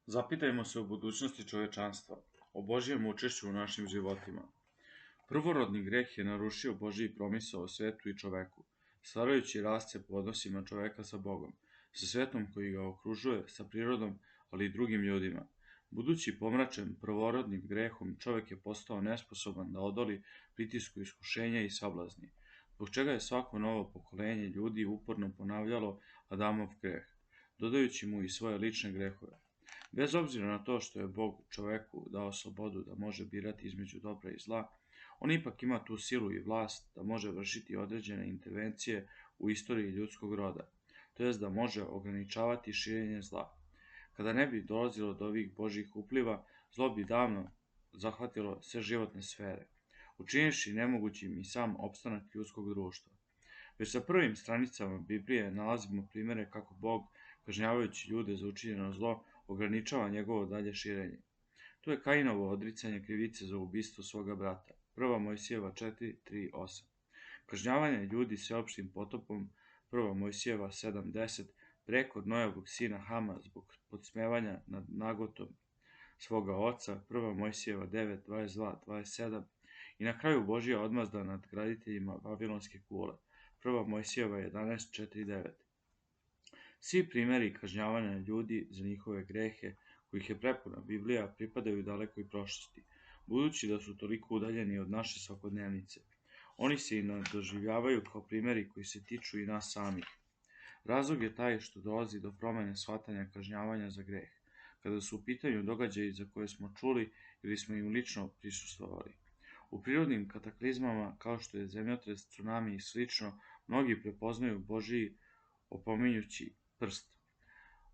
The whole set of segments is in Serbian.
Zapitajmo se o budućnosti čovečanstva, o Božjem učešću u našim životima. Prvorodni greh je narušio Božji promisao o svetu i čoveku, stvarajući rascep u odnosima čoveka sa Bogom, sa svetom koji ga okružuje, sa prirodom, ali i drugim ljudima. Budući pomračen prvorodnim grehom, čovek je postao nesposoban da odoli pritisku iskušenja i sablazni, zbog čega je svako novo pokolenje ljudi uporno ponavljalo Adamov greh, dodajući mu i svoje lične grehove. Bez obzira na to što je Bog čoveku dao slobodu da može birati između dobra i zla, on ipak ima tu silu i vlast da može vršiti određene intervencije u istoriji ljudskog roda, to jest da može ograničavati širenje zla. Kada ne bi dolazilo do ovih Božjih upliva, zlo bi davno zahvatilo sve životne sfere, učinivši nemogućim i sam opstanak ljudskog društva. Već sa prvim stranicama Biblije nalazimo primere kako Bog, kažnjavajući ljude za učinjeno zlo, ograničava njegovo dalje širenje. Tu je Kainovo odricanje krivice za ubistvo svoga brata. 1. Mojsijeva 4:3-8. Kažnjavanje ljudi sveopštim potopom. 1. Mojsijeva 7:10. Prekor Nojevog sina Hama zbog podsmevanja nad nagotom svoga oca. 1. Mojsijeva 9:22-27. I na kraju Božja odmazda nad graditeljima Vavilonske kule. 1. Mojsijeva 11:4-9. Svi primeri kažnjavanja ljudi za njihove grehe, kojih je prepuna Biblija, pripadaju dalekoj prošlosti, budući da su toliko udaljeni od naše svakodnevnice. Oni se i doživljavaju kao primeri koji se tiču i nas samih. Razlog je taj što dolazi do promene shvatanja kažnjavanja za greh, kada su u pitanju događaji za koje smo čuli ili smo im lično prisustvovali. U prirodnim kataklizmama, kao što je zemljotres, tsunami i slično, mnogi prepoznaju Božji opominjući prst.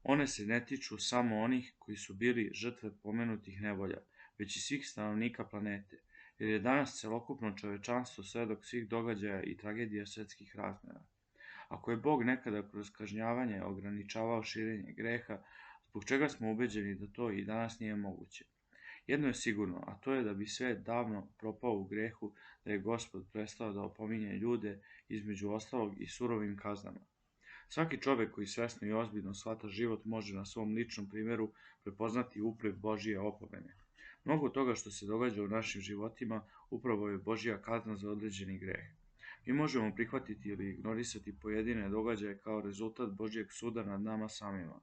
One se ne tiču samo onih koji su bili žrtve pomenutih nevolja, već i svih stanovnika planete, jer je danas celokupno čovečanstvo svedok svih događaja i tragedija svetskih razmera. Ako je Bog nekada kroz kažnjavanje ograničavao širenje greha, zbog čega smo ubeđeni da to i danas nije moguće? Jedno je sigurno, a to je da bi svet davno propao u grehu, da je Gospod prestao da opominje ljude, između ostalog i surovim kaznama. Svaki čovek koji svesno i ozbiljno shvata život može na svom ličnom primjeru prepoznati upliv Božije opomene. Mnogo toga što se događa u našim životima upravo je Božja kazna za određeni greh. Mi možemo prihvatiti ili ignorisati pojedine događaje kao rezultat Božjeg suda nad nama samima,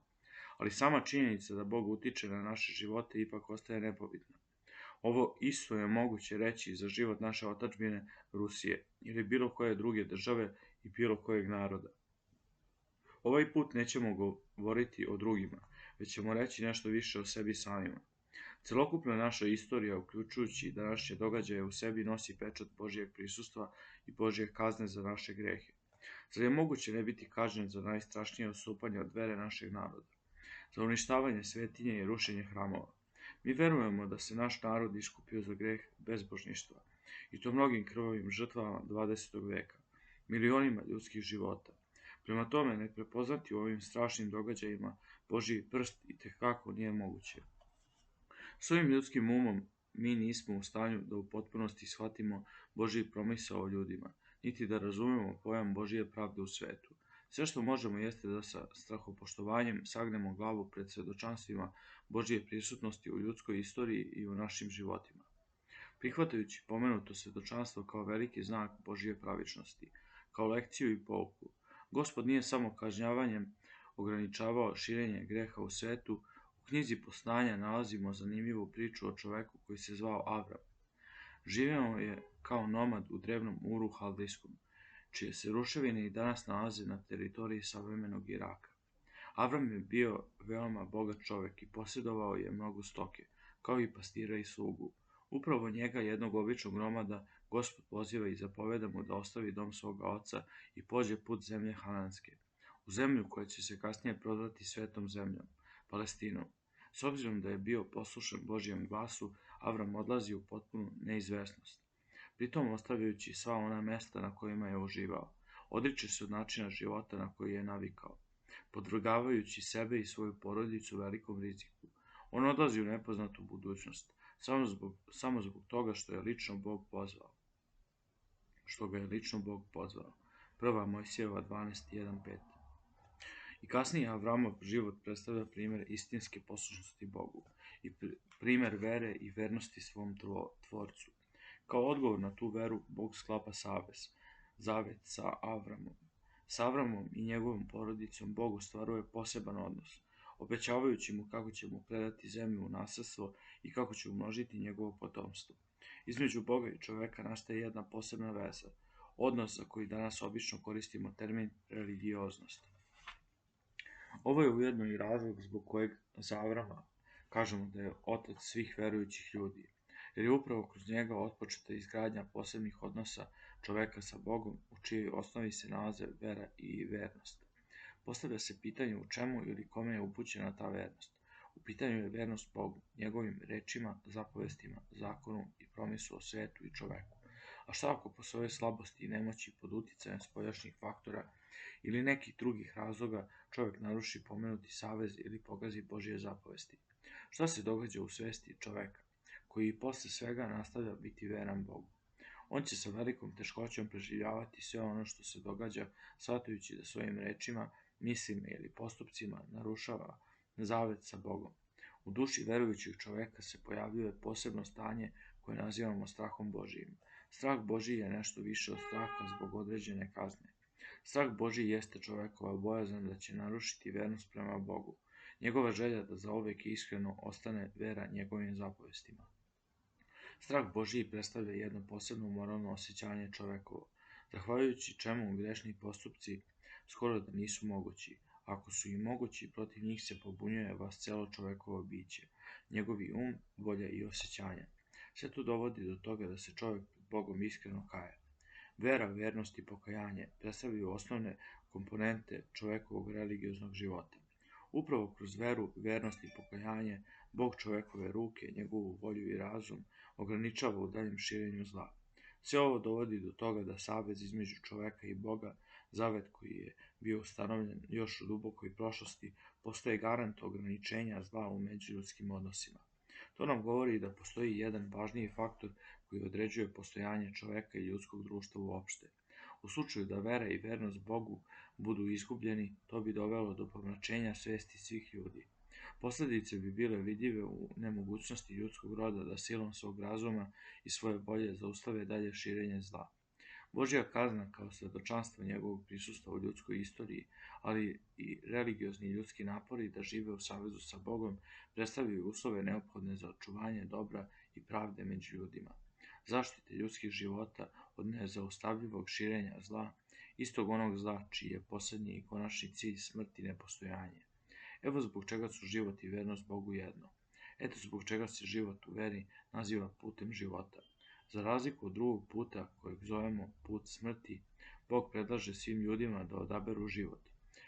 ali sama činjenica da Bog utiče na naše živote ipak ostaje nepobitna. Ovo isto je moguće reći za život naše otadžbine Rusije ili bilo koje druge države i bilo kojeg naroda. Ovaj put nećemo govoriti o drugima, već ćemo reći nešto više o sebi samima. Celokupna naša istorija, uključujući današnje događaje, u sebi nosi pečat Božijeg prisustva i Božje kazne za naše grehe. Zar je moguće ne biti kažnjen za najstrašnije odstupanje od vere našeg naroda, za uništavanje svetinje i rušenje hramova? Mi verujemo da se naš narod iskupio za greh bezbožništva, i to mnogim krvavim žrtvama 20. veka, milionima ljudskih života. Prema tome, ne prepoznati u ovim strašnim događajima Božji prst itekako nije moguće. S ovim ljudskim umom mi nismo u stanju da u potpunosti shvatimo Božji promisao o ljudima, niti da razumemo pojam Božje pravde u svetu. Sve što možemo jeste da sa strahopoštovanjem sagnemo glavu pred svedočanstvima Božje prisutnosti u ljudskoj istoriji i u našim životima. Prihvatajući pomenuto svedočanstvo kao veliki znak Božje pravičnosti, kao lekciju i pouku, Gospod nije samo kažnjavanjem ograničavao širenje greha u svetu. U knjizi Poslanja nalazimo zanimljivu priču o čoveku koji se zvao Avram. Živeo je kao nomad u drevnom Uru Haldejskom, čije se ruševine i danas nalaze na teritoriji savremenog Iraka. Avram je bio veoma bogat čovek i posjedovao je mnogo stoke, kao i pastira i slugu. Upravo njega, jednog običnog nomada, Gospod poziva i zapoveda mu da ostavi dom svoga oca i pođe put zemlje Hananske, u zemlju koja će se kasnije prozvati Svetom zemljom, Palestinom. S obzirom da je bio poslušan Božjem glasu, Avram odlazi u potpunu neizvesnost, pritom ostavljajući sva ona mesta na kojima je uživao. Odriče se od načina života na koji je navikao, podvrgavajući sebe i svoju porodicu velikom riziku. On odlazi u nepoznatu budućnost, samo zbog toga što ga je lično Bog pozvao. 1. Mojsijeva 12:1-5. I kasnije Avramov život predstavlja primjer istinske poslušnosti Bogu i primjer vere i vernosti svom tvorcu. Kao odgovor na tu veru, Bog sklapa zavet sa Avramom. S Avramom i njegovom porodicom Bog ostvaruje poseban odnos, obećavajući mu kako će mu predati zemlju u nasljedstvo i kako će umnožiti njegovo potomstvo. Između Boga i čoveka nastaje jedna posebna veza, odnos za koji danas obično koristimo termin religioznost. Ovo je ujedno i razlog zbog kojeg za Avrama kažemo da je otac svih verujućih ljudi, jer je upravo kroz njega otpočeta izgradnja posebnih odnosa čoveka sa Bogom, u čijoj osnovi se nalaze vera i vernost. Postavlja se pitanje u čemu ili kome je upućena ta vernost. U pitanju je vernost Bogu, njegovim rečima, zapovestima, zakonu i promisu o svetu i čoveku. A šta ako po svojoj slabosti i nemoći pod uticajem spoljašnjih faktora ili nekih drugih razloga čovjek naruši pomenuti savez ili pogazi Božje zapovesti? Šta se događa u svesti čoveka, koji i posle svega nastavlja biti veran Bogu? On će sa velikom teškoćom preživljavati sve ono što se događa, shvatajući da svojim rečima, mislima ili postupcima narušava zavet sa Bogom. U duši verujućeg čoveka se pojavljuje posebno stanje koje nazivamo strahom Božijim. Strah Božiji je nešto više od straha zbog određene kazne. Strah Božiji jeste čovekova bojazan da će narušiti vernost prema Bogu, njegova želja da zauvek iskreno ostane vera njegovim zapovestima. Strah Božiji predstavlja jedno posebno moralno osjećanje čovekovo, zahvaljujući čemu grešni postupci skoro da nisu mogući. Ako su i mogući, protiv njih se pobunjuje vas celo čovekovo biće, njegovi volja i osjećanja. Sve to dovodi do toga da se čovek pred Bogom iskreno kaje. Vera, vernost i pokajanje predstavljaju osnovne komponente čovekovog religioznog života. Upravo kroz veru, vernost i pokajanje Bog čovekove ruke, njegovu volju i razum ograničava u daljem širenju zla. Sve ovo dovodi do toga da savez između čoveka i Boga, zavet koji je bio ustanovljen još u dubokoj prošlosti, postaje garant ograničenja zla u međuljudskim odnosima. To nam govori da postoji jedan važniji faktor koji određuje postojanje čoveka i ljudskog društva uopšte. U slučaju da vera i vernost Bogu budu izgubljeni, to bi dovelo do pomračenja svesti svih ljudi. Posledice bi bile vidljive u nemogućnosti ljudskog roda da silom svog razuma i svoje volje zaustave dalje širenje zla. Božja kazna kao svedočanstvo njegovog prisustva u ljudskoj istoriji, ali i religiozni ljudski napori da žive u savezu sa Bogom, predstavljaju uslove neophodne za očuvanje dobra i pravde među ljudima. Zaštite ljudskih života od nezaustavljivog širenja zla, istog onog zla čiji je poslednji i konačni cilj smrt i nepostojanje. Evo zbog čega su život i vernost Bogu jedno. Eto zbog čega se život u veri naziva putem života. Za razliku od drugog puta kojeg zovemo put smrti, Bog predlaže svim ljudima da odaberu život,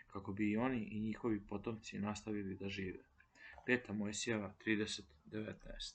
kako bi i oni i njihovi potomci nastavili da žive. 5. Mojsijeva 30:19.